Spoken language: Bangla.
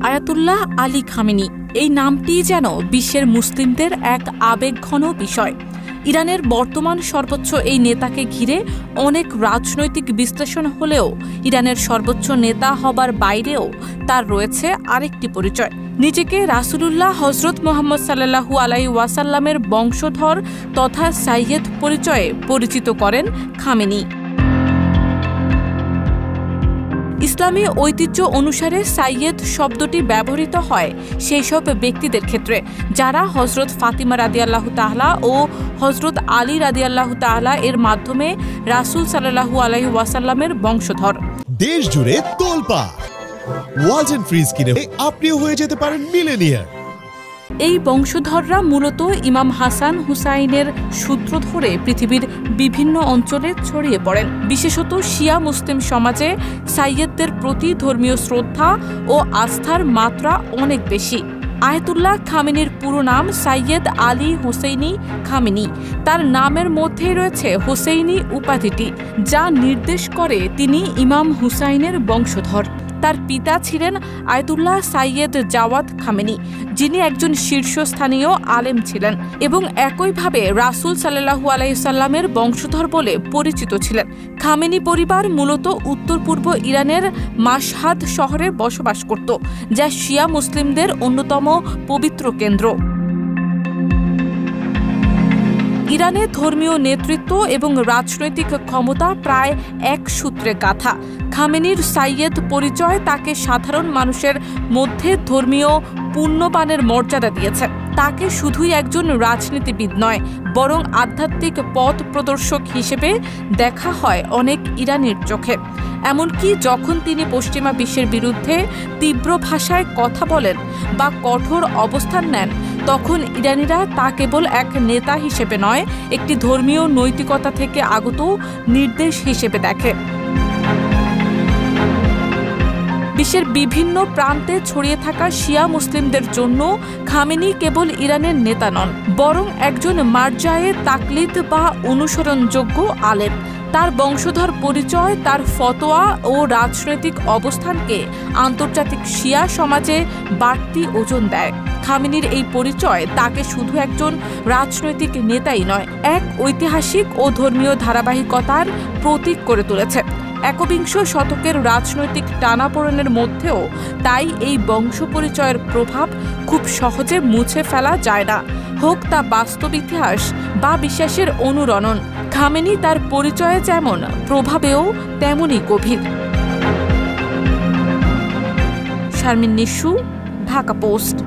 আয়াতুল্লাহ আলী খামেনি এই নামটি যেন বিশ্বের মুসলিমদের এক আবেগঘন বিষয়। ইরানের বর্তমান সর্বোচ্চ এই নেতাকে ঘিরে অনেক রাজনৈতিক বিশ্লেষণ হলেও ইরানের সর্বোচ্চ নেতা হবার বাইরেও তার রয়েছে আরেকটি পরিচয়। নিজেকে রাসূলুল্লাহ হযরত মুহাম্মদ সাল্লাল্লাহু আলাইহি ওয়াসাল্লামের বংশধর তথা সাইয়্যেদ পরিচয়ে পরিচিত করেন খামেনি। ইসলামী ঐতিহ্য অনুসারে সাইয়্যেদ শব্দটি ব্যবহৃত হয় সেই সব ব্যক্তিদের ক্ষেত্রে যারা হযরত ফাতিমা রাদিয়াল্লাহু তাআলা ও হযরত আলী রাদিয়াল্লাহু তাআলা এর মাধ্যমে রাসূল সাল্লাল্লাহু আলাইহি ওয়াসাল্লামের বংশধর। দেশ জুড়ে তোলপাড় ওয়ালটন ফ্রিজ কিনে আপনিও হয়ে যেতে পারেন মিলেনিয়ার। এই বংশধররা মূলত ইমাম হাসান হুসাইনের সূত্র ধরে পৃথিবীর বিভিন্ন অঞ্চলে ছড়িয়ে পড়েন। বিশেষত শিয়া মুসলিম সমাজে সাইয়্যেদদের প্রতি ধর্মীয় শ্রদ্ধা ও আস্থার মাত্রা অনেক বেশি। আয়াতুল্লাহ খামেনির পুরো নাম সাইয়্যেদ আলী হোসেইনি খামেনি। তার নামের মধ্যেই রয়েছে হোসেইনি উপাধিটি, যা নির্দেশ করে তিনি ইমাম হুসাইনের বংশধর। তার পিতা ছিলেন আয়াতুল্লাহ সাইয়্যেদ জাওয়াদ খামেনি, যিনি একজন শীর্ষস্থানীয় আলেম ছিলেন এবং একইভাবে রাসূল সাল্লাল্লাহু আলাইহি সাল্লামের বংশধর বলে পরিচিত ছিলেন। খামেনি পরিবার মূলত উত্তর পূর্ব ইরানের মাশহাদ শহরে বসবাস করত, যা শিয়া মুসলিমদের অন্যতম পবিত্র কেন্দ্র। ইরানে ধর্মীয় নেতৃত্ব এবং রাজনৈতিক ক্ষমতা প্রায় এক সূত্রে গাঁথা। খামেনির সাইয়্যেদ পরিচয় তাকে সাধারণ মানুষের মধ্যে ধর্মীয় পুণ্যবানের মর্যাদা দিয়েছে। তাকে শুধুই একজন রাজনীতিবিদ নয়, বরং আধ্যাত্মিক পথ প্রদর্শক হিসেবে দেখা হয় অনেক ইরানির চোখে। এমনকি যখন তিনি পশ্চিমা বিশ্বের বিরুদ্ধে তীব্র ভাষায় কথা বলেন বা কঠোর অবস্থান নেন, তখন ইরানিরা তা কেবল এক নেতা হিসেবে নয়, একটি ধর্মীয় নৈতিকতা থেকে আগত নির্দেশ হিসেবে দেখে। বিশ্বের বিভিন্ন প্রান্তে ছড়িয়ে থাকা শিয়া মুসলিমদের জন্য খামেনি কেবল ইরানের নেতা নন, বরং একজন মারজায়ে তাকলিদ বা অনুসরণযোগ্য আলেম। তার বংশধর পরিচয় তার ফতোয়া ও রাজনৈতিক অবস্থানকে আন্তর্জাতিক শিয়া সমাজে বাড়তি ওজন দেয়। খামেনির এই পরিচয় তাকে শুধু একজন রাজনৈতিক নেতাই নয়, এক ঐতিহাসিক ও ধর্মীয় ধারাবাহিকতার প্রতীক করে তুলেছে। একবিংশ শতকের রাজনৈতিক টানাপোড়েনের মধ্যেও তাই এই বংশ পরিচয়ের প্রভাব খুব সহজে মুছে ফেলা যায় না, হোক তা বাস্তব ইতিহাস বা বিশ্বাসের অনুরণন। খামেনি তার পরিচয়ে যেমন, প্রভাবেও তেমনই গভীর। শারমিন নিশু, ঢাকা পোস্ট।